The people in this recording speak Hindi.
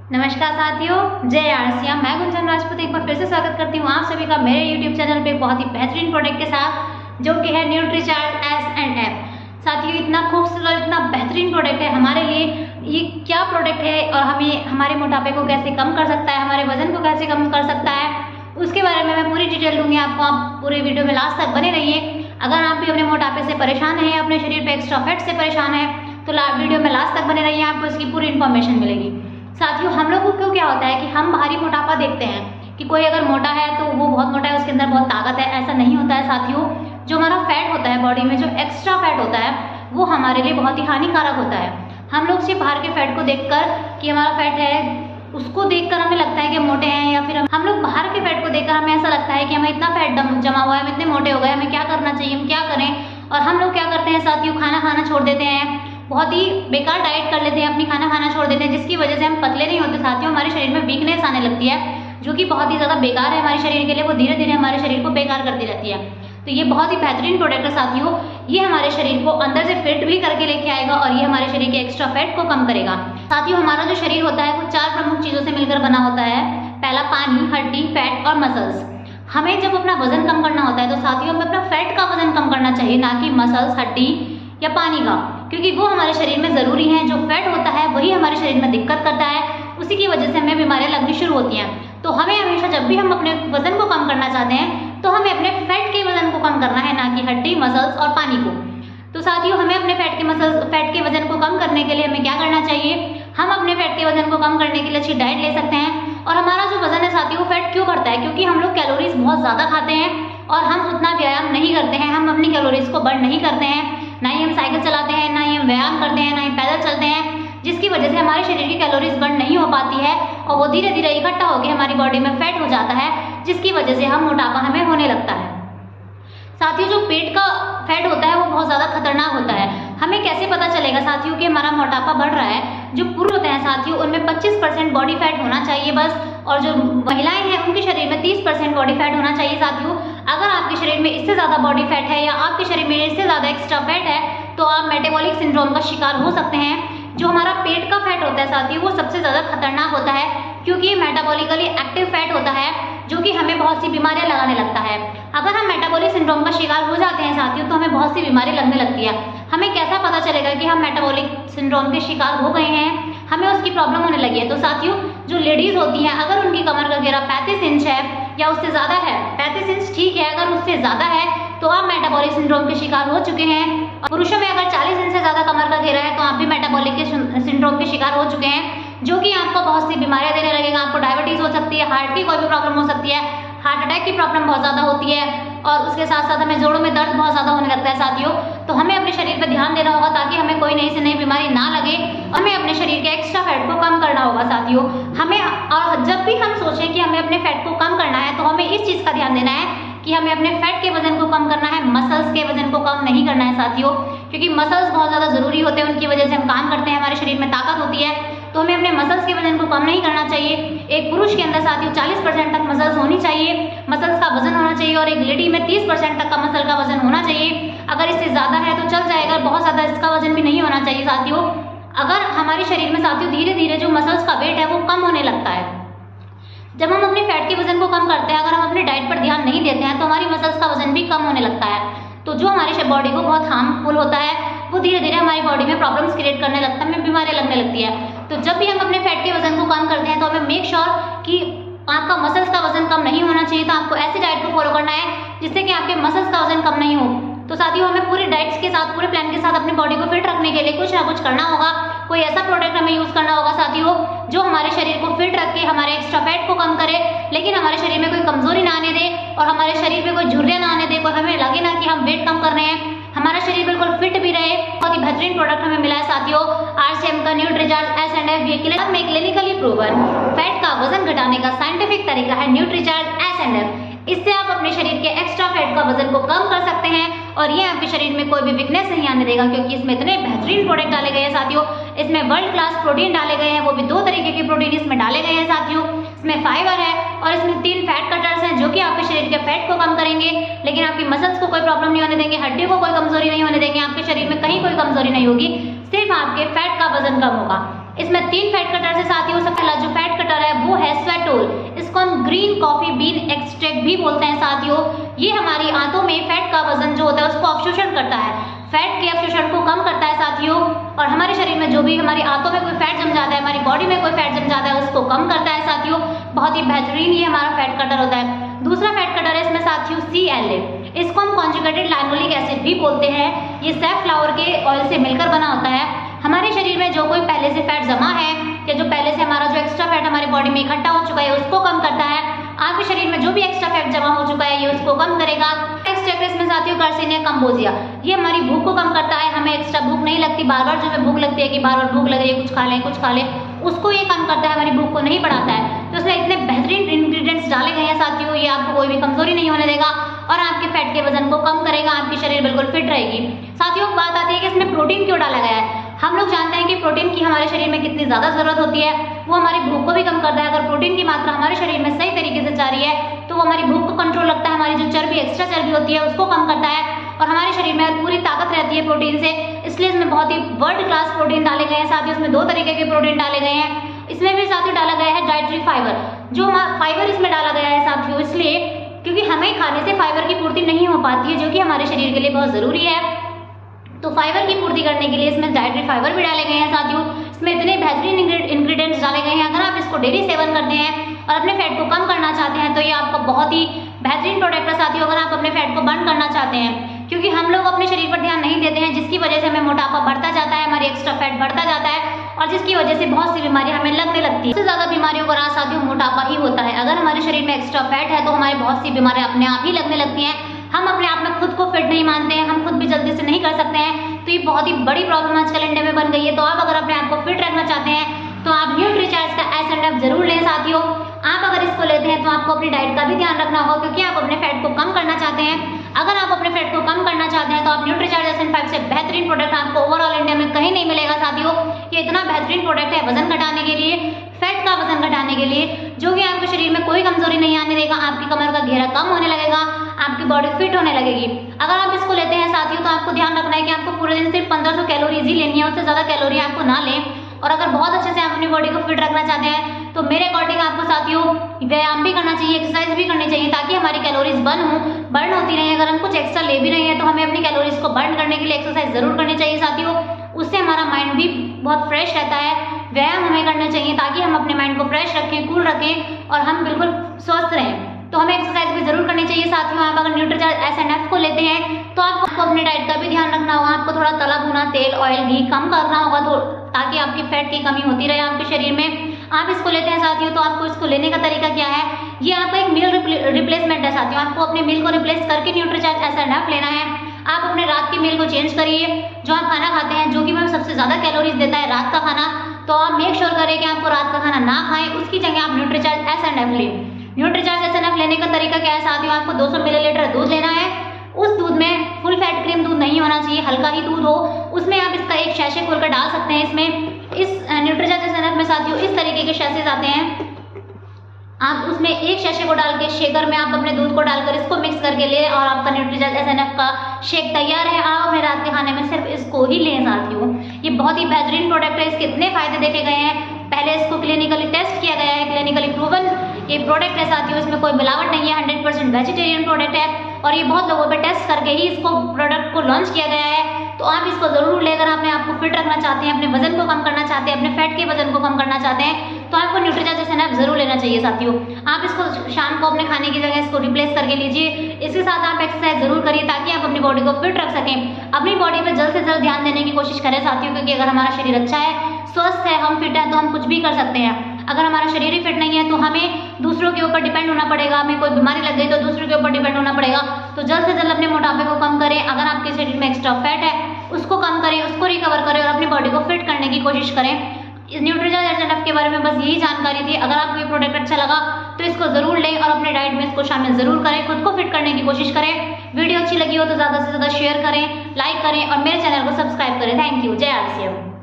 नमस्कार साथियों, जय आरसिया। मैं गुंजन राजपूत एक बार फिर से स्वागत करती हूँ आप सभी का मेरे YouTube चैनल पे बहुत ही बेहतरीन प्रोडक्ट के साथ, जो कि है न्यूट्रीचार्ज S&F। साथियों, इतना खूबसूरत, इतना बेहतरीन प्रोडक्ट है हमारे लिए। ये क्या प्रोडक्ट है और हमें हमारे मोटापे को कैसे कम कर सकता है, हमारे वजन को कैसे कम कर सकता है, उसके बारे में मैं पूरी डिटेल दूंगी आपको। आप पूरे वीडियो में लास्ट तक बने रहिए। अगर आप भी अपने मोटापे से परेशान हैं, अपने शरीर पे एक्स्ट्रा फैट से परेशान है, तो वीडियो में लास्ट तक बने रहिए, आपको इसकी पूरी इन्फॉर्मेशन मिलेगी। साथियों, हम लोगों को क्या होता है कि हम बाहरी मोटापा देखते हैं कि कोई अगर मोटा है तो वो बहुत मोटा है, उसके अंदर बहुत ताकत है। ऐसा नहीं होता है साथियों। जो हमारा फैट होता है बॉडी में, जो एक्स्ट्रा फैट होता है, वो हमारे लिए बहुत ही हानिकारक होता है। हम लोग सिर्फ बाहर के फैट को देखकर कि हमारा फैट है, उसको देखकर हमें लगता है कि हम मोटे हैं, या फिर हम लोग बाहर के फैट को देखकर हमें ऐसा लगता है कि हमें इतना फैट जमा हुआ है, हम इतने मोटे हो गए, हमें क्या करना चाहिए, हम क्या करें। और हम लोग क्या करते हैं साथियों, खाना खाना छोड़ देते हैं, बहुत ही बेकार डाइट कर लेते हैं, अपनी खाना खाना छोड़ देते हैं, जिसकी वजह से हम पतले नहीं होते साथियों। हमारे शरीर में वीकनेस आने लगती है, जो कि बहुत ही ज़्यादा बेकार है हमारे शरीर के लिए। वो धीरे धीरे हमारे शरीर को बेकार करती रहती है। तो ये बहुत ही बेहतरीन प्रोडक्ट है साथियों। ये हमारे शरीर को अंदर से फिट भी करके लेके आएगा और ये हमारे शरीर के एक्स्ट्रा फैट को कम करेगा। साथियों, हमारा जो शरीर होता है वो 4 प्रमुख चीज़ों से मिलकर बना होता है। पहला पानी, हड्डी, फैट और मसल्स। हमें जब अपना वजन कम करना होता है तो साथियों हमें अपना फैट का वजन कम करना चाहिए, ना कि मसल्स, हड्डी या पानी का, क्योंकि वो हमारे शरीर में ज़रूरी है। जो फैट होता है वही हमारे शरीर में दिक्कत करता है, उसी की वजह से हमें बीमारियां लगनी शुरू होती हैं। तो हमें हमेशा जब भी हम अपने वजन को कम करना चाहते हैं तो हमें अपने फैट के वजन को कम करना है, ना कि हड्डी, मसल्स और पानी को। तो साथियों, हमें अपने फैट के वजन को कम करने के लिए हमें क्या करना चाहिए, हम अपने फैट के वजन को कम करने के लिए अच्छी डाइट ले सकते हैं। और हमारा जो वजन है साथियों, वो फैट क्यों बढ़ता है, क्योंकि हम लोग कैलोरीज बहुत ज़्यादा खाते हैं और हम उतना व्यायाम नहीं करते हैं, हम अपनी कैलोरीज को बर्न नहीं करते हैं। ना ही हम साइकिल चलाते हैं, ना ही हम व्यायाम करते हैं, ना ही पैदल चलते हैं, जिसकी वजह से हमारे शरीर की कैलोरीज बर्न नहीं हो पाती है और वो धीरे धीरे इकट्ठा होकर हमारी बॉडी में फैट हो जाता है, जिसकी वजह से हम मोटापा हमें होने लगता है। साथियों, जो पेट का फैट होता है वो बहुत ज़्यादा खतरनाक होता है। हमें कैसे पता चलेगा साथियों कि हमारा मोटापा बढ़ रहा है। जो पुरुष होते हैं साथियों, उनमें 25% बॉडी फैट होना चाहिए बस, और जो महिलाएं हैं उनके शरीर में 30% बॉडी फैट होना चाहिए साथियों। अगर आपके शरीर में इससे ज़्यादा बॉडी फैट है या आपके शरीर में इससे ज़्यादा एक्स्ट्रा फैट है तो आप मेटाबॉलिक सिंड्रोम का शिकार हो सकते हैं। जो हमारा पेट का फैट होता है साथियों, वो सबसे ज़्यादा खतरनाक होता है, क्योंकि ये मेटाबॉलिकली एक्टिव फैट होता है, जो कि हमें बहुत सी बीमारियां लगाने लगता है। अगर हम मेटाबॉलिक सिंड्रोम का शिकार हो जाते हैं साथियों, तो हमें बहुत सी बीमारी लगने लगती है। हमें कैसा पता चलेगा कि हम मेटाबॉलिक सिंड्रोम के शिकार हो गए हैं, हमें उसकी प्रॉब्लम होने लगी है। तो साथियों, जो लेडीज़ होती हैं, अगर उनकी कमर का घेरा 35 इंच है या उससे ज़्यादा है, 35 इंच ठीक है, अगर उससे ज़्यादा है तो आप मेटाबॉलिक सिंड्रोम के शिकार हो चुके हैं। और पुरुषों में अगर 40 इंच से ज़्यादा कमर का घेरा है तो आप भी मेटाबॉलिक के सिंड्रोम के शिकार हो चुके हैं, जो कि आपको बहुत सी बीमारियां देने लगेगा। आपको डायबिटीज़ हो सकती है, हार्ट की कोई भी प्रॉब्लम हो सकती है, हार्ट अटैक की प्रॉब्लम बहुत ज़्यादा होती है, और उसके साथ साथ हमें जोड़ों में दर्द बहुत ज़्यादा होने लगता है साथियों। तो हमें अपने शरीर पर ध्यान देना होगा ताकि हमें कोई नई से नई बीमारी ना लगे। हमें अपने शरीर के एक्स्ट्रा फैट को कम करना होगा साथियों। हमें, और जब भी हम सोचें कि हमें अपने फैट को कम करना है तो हमें इस चीज़ का ध्यान देना है कि हमें अपने फैट के वजन को कम करना है, मसल्स के वजन को कम नहीं करना है साथियों, क्योंकि मसल्स बहुत ज़्यादा ज़रूरी होते हैं, उनकी वजह से हम काम करते हैं, हमारे शरीर में ताकत होती है। तो हमें अपने मसल्स के वजन को कम नहीं करना चाहिए। एक पुरुष के अंदर साथियों 40% तक मसल्स होनी चाहिए, मसल्स का वजन होना चाहिए, और एक लेडी में 30% तक का मसल का वजन होना चाहिए। अगर इससे ज़्यादा है तो चल जाएगा, बहुत ज़्यादा इसका वजन भी नहीं होना चाहिए साथियों। अगर हमारे शरीर में साथियों धीरे धीरे जो मसल्स का वेट है वो कम होने लगता है, जब हम अपने फैट के वजन को कम करते हैं, अगर हम अपने डाइट पर ध्यान नहीं देते हैं तो हमारी मसल्स का वजन भी कम होने लगता है। तो जो हमारी बॉडी को बहुत हार्मफुल होता है, वो धीरे धीरे हमारी बॉडी में प्रॉब्लम्स क्रिएट करने लगता है, हमें बीमारियां लगने लगती है। तो जब भी हम अपने फैट के वजन को कम करते हैं तो हमें मेक श्योर कि आपका मसल्स का वजन कम नहीं होना चाहिए। तो आपको ऐसी डाइट को फॉलो करना है जिससे कि आपके मसल्स का वजन कम नहीं हो। तो साथियों, हमें पूरी डाइट्स के साथ, पूरे प्लान के साथ अपनी बॉडी को फिट रखने के लिए कुछ ना कुछ करना होगा। कोई ऐसा प्रोडक्ट हमें यूज़ करना होगा साथियों जो हमारे शरीर को फिट रखे, हमारे एक्स्ट्रा फैट को कम करे, लेकिन हमारे शरीर में कोई कमजोरी ना आने दे और हमारे शरीर में कोई झुर्रियाँ ना आने दे, कोई हमें लगे ना कि हम वेट कम कर रहे हैं, हमारा शरीर बिल्कुल फिट भी रहे। बहुत ही बेहतरीन प्रोडक्ट हमें मिला है साथियों, RCM का न्यूट्रीचार्ज S&F। ये क्लिनिकली प्रूवन फैट का वजन घटाने का साइंटिफिक तरीका है न्यूट्रीचार्ज S&F। इससे आप अपने शरीर के एक्स्ट्रा फैट का वजन को कम कर सकते हैं और ये आपके शरीर में कोई भी वीकनेस नहीं आने देगा, क्योंकि इसमें इतने बेहतरीन प्रोडक्ट डाले गए हैं साथियों। इसमें वर्ल्ड क्लास प्रोटीन डाले गए हैं, वो भी 2 तरीके के प्रोटीन इसमें डाले गए हैं साथियों। इसमें फाइबर है और इसमें 3 फैट कटर्स हैं, जो कि आपके शरीर के फैट को कम करेंगे, लेकिन आपकी मसल्स को कोई प्रॉब्लम नहीं होने देंगे, हड्डी को कोई कमजोरी नहीं होने देंगे, आपके शरीर में कहीं कोई कमजोरी नहीं होगी, सिर्फ आपके फैट का वजन कम होगा। इसमें 3 फैट कटर्स है साथियों। सबसे पहला जो ग्रीन कॉफी बीन एक्सट्रैक्ट भी बोलते हैं साथियों। ये हमारी आंतों में फैट का वजन जो होता है उसको अवशोषण करता है, फैट के अवशोषण को कम करता है साथियों। और हमारे शरीर में जो भी हमारी आंतों में कोई फैट जम जाता है, हमारी बॉडी में कोई फैट जम जाता है, उसको कम करता है साथियों। बहुत ही बेहतरीन ये हमारा फैट कटर होता है। दूसरा फैट कटर है इसमें साथियों CLA। इसको हम कॉन्जुगेटेड लैनोलिक एसिड भी बोलते हैं। ये सैफफ्लावर के ऑयल से मिलकर बना होता है। हमारे शरीर में जो कोई पहले से फैट जमा है या जो पहले से हमारा जो एक्स्ट्रा फैट हमारी बॉडी में इकट्ठा हो चुका है उसको कम करता है। आपके शरीर में जो भी एक्स्ट्रा फैट जमा हो चुका है ये उसको कम करेगा। एक्स्ट्रैक्ट इसमें साथियों गार्सिनिया कैम्बोजिया, ये हमारी भूख को कम करता है। हमें एक्स्ट्रा भूख नहीं लगती, बार बार जो हमें भूख लगती है कि बार बार भूख लग रही है कुछ खा लें, उसको ये कम करता है, हमारी भूख को नहीं बढ़ाता है। तो इसमें इतने बेहतरीन इंग्रेडिएंट्स डाले गए हैं साथियों, ये आपको कोई भी कमजोरी नहीं होने देगा और आपके फैट के वजन को कम करेगा, आपकी शरीर बिल्कुल फिट रहेगी। साथियों बात आती है कि इसमें प्रोटीन क्यों डाला गया है। हम लोग जानते हैं कि प्रोटीन की हमारे शरीर में कितनी ज्यादा जरूरत होती है, वो हमारी भूख को भी कम करता है। अगर प्रोटीन की मात्रा हमारे शरीर में सही तरीके से जा रही है तो वो हमारी भूख को कंट्रोल रखता है, हमारी जो चर्बी एक्स्ट्रा चर्बी होती है उसको कम करता है और हमारे शरीर में पूरी ताकत रहती है प्रोटीन से। इसलिए इसमें बहुत ही वर्ल्ड क्लास प्रोटीन डाले गए हैं साथियों। इसमें 2 तरीके के प्रोटीन डाले गए हैं। इसमें भी साथियों डाला गया है डाइटरी फाइबर, जो फाइबर इसमें डाला गया है साथियों इसलिए क्योंकि हमें खाने से फाइबर की पूर्ति नहीं हो पाती है, जो कि हमारे शरीर के लिए बहुत जरूरी है। तो फाइबर की पूर्ति करने के लिए इसमें डाइटरी फाइबर भी डाले गए हैं साथियों। इसमें इतने बेहतरीन इंग्रेडिएंट्स डाले गए हैं। अगर आप इसको डेली सेवन करते हैं और अपने फैट को कम करना चाहते हैं तो ये आपका बहुत ही बेहतरीन प्रोडक्ट है साथियों। अगर आप अपने फैट को बर्न करना चाहते हैं, क्योंकि हम लोग अपने शरीर पर ध्यान नहीं देते हैं, जिसकी वजह से हमें मोटापा बढ़ता जाता है, हमारी एक्स्ट्रा फैट बढ़ता जाता है और जिसकी वजह से बहुत सी बीमारियां हमें लगने लगती है। सबसे ज्यादा बीमारियों का राज साथियों मोटापा ही होता है। अगर हमारे शरीर में एक्स्ट्रा फैट है तो हमारी बहुत सी बीमारियां अपने आप ही लगने लगती हैं। हम अपने आप में खुद को फिट नहीं मानते हैं, हम खुद भी जल्दी से नहीं कर सकते हैं। तो ये बहुत ही बड़ी प्रॉब्लम आजकल इंडिया में बन गई है। तो आप अगर अपने आप को फिट रखना चाहते हैं तो आप न्यूट्रीचार्ज का S&F जरूर लें साथियों। आप अगर इसको लेते हैं तो आपको अपनी डाइट का भी ध्यान रखना होगा, क्योंकि आप अपने फैट को कम करना चाहते हैं। अगर आप अपने फैट को कम करना चाहते हैं तो आप न्यूट्रीचार्ज S&F से बेहतरीन प्रोडक्ट आपको ओवरऑल इंडिया में कहीं नहीं मिलेगा साथियों। ये इतना बेहतरीन प्रोडक्ट है वजन घटाने के लिए, फैट का वजन घटाने के लिए, जो कि आपके शरीर में कोई कमजोरी नहीं आने देगा। आपकी कमर का घेरा कम होने लगेगा, आपकी बॉडी फिट होने लगेगी। अगर आप इसको लेते हैं साथियों तो आपको ध्यान रखना है कि आपको पूरे दिन सिर्फ 1500 कैलोरीज ही लेनी है, उससे ज्यादा कैलोरी आपको ना लें। और अगर बहुत अच्छे से आप अपनी बॉडी को फिट रखना चाहते हैं तो मेरे अकॉर्डिंग आपको साथियों व्यायाम भी करना चाहिए, एक्सरसाइज भी करनी चाहिए, ताकि हमारी कैलोरीज बर्न होती रहे। अगर हम कुछ एक्स्ट्रा ले भी रहे हैं तो हमें अपनी कैलोरीज को बर्न करने के लिए एक्सरसाइज जरूर करनी चाहिए साथियों। उससे हमारा माइंड भी बहुत फ्रेश रहता है। व्यायाम हमें करना चाहिए ताकि हम अपने माइंड को फ्रेश रखें, कूल रखें और हम बिल्कुल स्वस्थ रहें। तो हमें एक्सरसाइज भी जरूर करनी चाहिए साथियों। आप अगर न्यूट्रीचार्ज S&F को लेते हैं तो आपको अपनी डाइट का भी ध्यान रखना होगा। आपको थोड़ा तला भुना तेल, ऑयल, घी कम करना होगा ताकि आपकी फैट की कमी होती रहे आपके शरीर में। आप इसको लेते हैं साथियों तो आपको इसको लेने का तरीका क्या है, ये आपका एक मील रिप्लेसमेंट है साथियों। आपको अपने मील को रिप्लेस करके न्यूट्रीचार्ज S&F लेना है। आप अपने रात की मील को चेंज करिए। जो आप खाना खाते हैं, जो कि हमें सबसे ज्यादा कैलोरीज देता है रात का खाना, तो आप मेक श्योर करें कि आपको रात का खाना ना खाएं, उसकी जगह आप न्यूट्रीचार्ज S&F लें। न्यूट्रीचार्ज S&F लेने का तरीका क्या है साथियों, आपको 200 मिलीलीटर दूध लेना है। उस दूध में फुल फैट क्रीम दूध नहीं होना चाहिए, हल्का ही दूध हो। उसमें आप इसका एक शैशे खोलकर डाल सकते हैं। इसमें इस न्यूट्रीचार्ज S&F में साथियों इस तरीके के शैशेज आते हैं। आप उसमें एक शैशे को डाल के शेकर में आप अपने दूध को डालकर इसको मिक्स करके ले और आपका न्यूट्रीचार्ज S&F का शेक तैयार है। आप अपने रात के खाने में सिर्फ इसको ही लें साथियों। ये बहुत ही बेहतरीन प्रोडक्ट है, इसके इतने फायदे देखे गए हैं। पहले इसको क्लिनिकली टेस्ट किया गया है, क्लिनिकली प्रूवन ये प्रोडक्ट है साथियों। इसमें कोई मिलावट नहीं है, 100% वेजिटेरियन प्रोडक्ट है और ये बहुत लोगों पे टेस्ट करके ही इसको प्रोडक्ट को लॉन्च किया गया है। तो आप इसको जरूर लेकर अपने आप को फिट रखना चाहते हैं, अपने वजन को कम करना चाहते हैं, अपने फैट के वजन को कम करना चाहते हैं तो आपको न्यूट्रीचार्ज S&F जरूर लेना चाहिए साथियों। आप इसको शाम को अपने खाने की जगह इसको रिप्लेस करके लीजिए। इसके साथ आप एक्सरसाइज जरूर करिए ताकि आप अपनी बॉडी को फिट रख सकें। अपनी बॉडी पे जल्द से जल्द ध्यान देने की कोशिश करें साथियों, क्योंकि अगर हमारा शरीर अच्छा है, स्वस्थ है, हम फिट है तो हम कुछ भी कर सकते हैं। अगर हमारा शरीर ही फिट नहीं है तो हमें दूसरों के ऊपर डिपेंड होना पड़ेगा। हमें कोई बीमारी लग गई तो दूसरों के ऊपर डिपेंड होना पड़ेगा। तो जल्द से जल्द अपने मोटापे को कम करें। अगर आपके शरीर में एक्स्ट्रा फैट है उसको कम करें, उसको रिकवर करें और अपनी बॉडी को फिट करने की कोशिश करें। इस न्यूट्रीचार्ज S&F के बारे में बस यही जानकारी थी। अगर आपको ये प्रोडक्ट अच्छा लगा तो इसको जरूर लें और अपने डाइट में इसको शामिल जरूर करें, खुद को फिट करने की कोशिश करें। वीडियो अच्छी लगी हो तो ज्यादा से ज्यादा शेयर करें, लाइक करें और मेरे चैनल को सब्सक्राइब करें। Thank you. जय RCM।